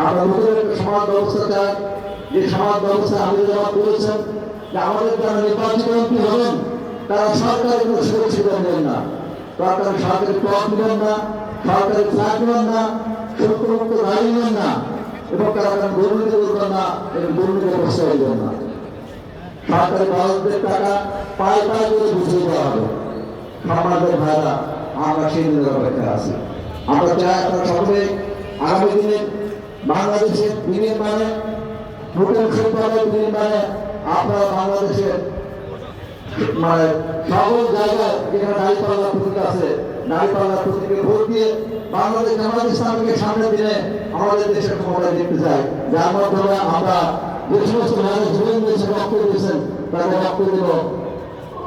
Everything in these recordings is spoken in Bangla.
আমরা নতুন একটা সমাজ ব্যবস্থা চাই, যে সমাজ ব্যবস্থা আমাদের যারা করেছেন যে আমাদের যারা নির্বাচিত এমপি হবেন তারা সরকারের কোনো সুযোগ সুবিধা নেবেন না, সরকারি পদ নেবেন না, সরকারি ফ্ল্যাট নেবেন না, সত্যমুক্ত গাড়ি নেবেন না, এবং তারা দুর্নীতি করবেন না এবং দুর্নীতির প্রশ্রয় দেবেন না। সরকারি বরাদ্দের টাকা পায়ে পায়ে করে বুঝিয়ে দেওয়া হবে। সমাজের ভাইরা আমরা সেই দিনের অপেক্ষায় আছি। আমরা চাই আপনারা সকলে আগামী দিনে বাংলাদেশের বিনির্মাণে নতুন শিল্পালয় বিনির্মাণে আপনারা বাংলাদেশের সকল জায়গায় যেখানে দাঁড়িপাল্লা প্রতীক আছে দাঁড়িপাল্লা প্রতীকে ভোট দিয়ে বাংলাদেশ জামাত ইসলামীকে সামনের দিনে আমাদের দেশের ক্ষমতায় দেখতে চাই, যার মাধ্যমে আমরা যে সমস্ত ভাইরা জীবন দিয়েছেন রক্ত দিয়েছেন তাদের রক্ত দিল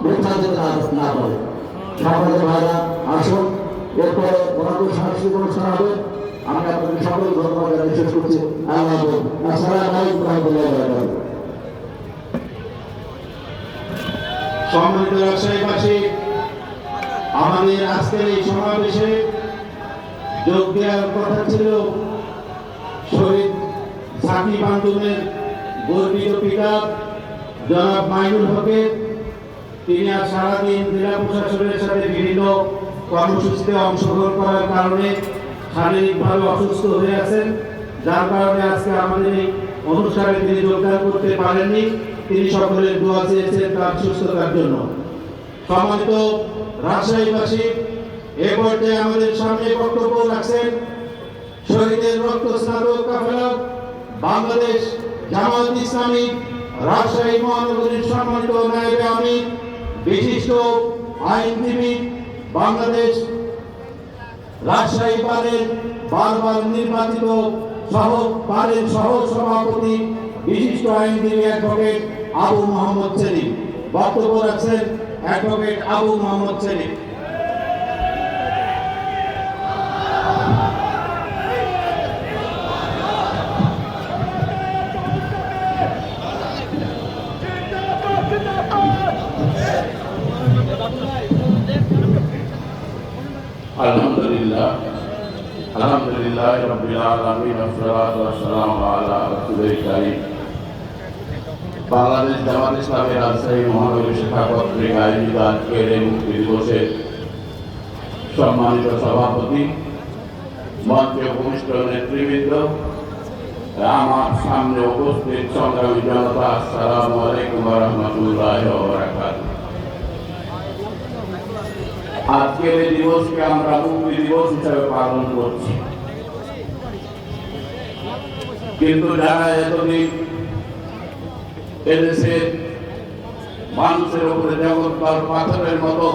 বৃথা যেতে না পারে। সমাজের ভাইরা আসুন, এরপরে ওনাদের সাংস্কৃতিক অনুষ্ঠান হবে। আমি আপনাদের সকলকে ধন্যবাদ জানিয়ে শেষ করছি। আসসালামু আলাইকুম ওয়া রাহমাতুল্লাহি ওয়া বারাকাতুহু। সম্মানিত রাজশাহীবাসী, আমাদের আজকের এই সমাবেশে যোগ দেওয়ার কথা ছিল শহীদ সাকিব আন্দোলনের গর্বিত পিতা জনাব মাইনুল হকের। তিনি আজ সারাদিন জেলা প্রশাসনের সাথে বিভিন্ন কর্মসূচিতে অংশগ্রহণ করার কারণে শারীরিকভাবে অসুস্থ হয়ে আছেন, যার কারণে আজকে আমাদের এই অনুষ্ঠানে তিনি যোগদান করতে পারেননি। তিনি সকলের দোয়া চেয়েছেন তার সুস্থতার জন্য। সম্মানিত রাজশাহীবাসী, এ পর্যায়ে আমাদের সামনে বক্তব্য রাখছেন শহীদের রক্ত স্নাতক কাফেলা বাংলাদেশ জামাত ইসলামী রাজশাহী মহানগরীর সম্মানিত নায়েবে আমির, বিশিষ্ট আইনজীবী, বাংলাদেশ রাজশাহী বারের বারবার নির্বাচিত বারের সহ সভাপতি, বিশিষ্ট আইনজীবী অ্যাডভোকেট আবু মোহাম্মদ সেলিম। বক্তব্য রাখছেন অ্যাডভোকেট আবু মোহাম্মদ সেলিম। আলহামদুলিল্লাহ রাব্বিল আলামিন ওয়াসসালাতু ওয়াসসালামু আলা রাসূলিল কারীম। বাংলাদেশ জামাত ইসলামী রাজশাহী মহানগরী শাখা কর্তৃক আয়োজিত আজকের এই মুক্তি দিবসের সম্মানিত সভাপতি, মঞ্চে উপবিষ্ট নেতৃবৃন্দ, আমার সামনে উপস্থিত সংগ্রামী জনতা, আসসালামু আলাইকুম ওয়া রাহমাতুল্লাহি ওয়া বারাকাতুহু। আজকের এই দিবসকে আমরা মুক্তি দিবস হিসাবে পালন করছি, কিন্তু যারা এতদিন এদেশের মানুষের উপরে জগৎ পাথরের মতো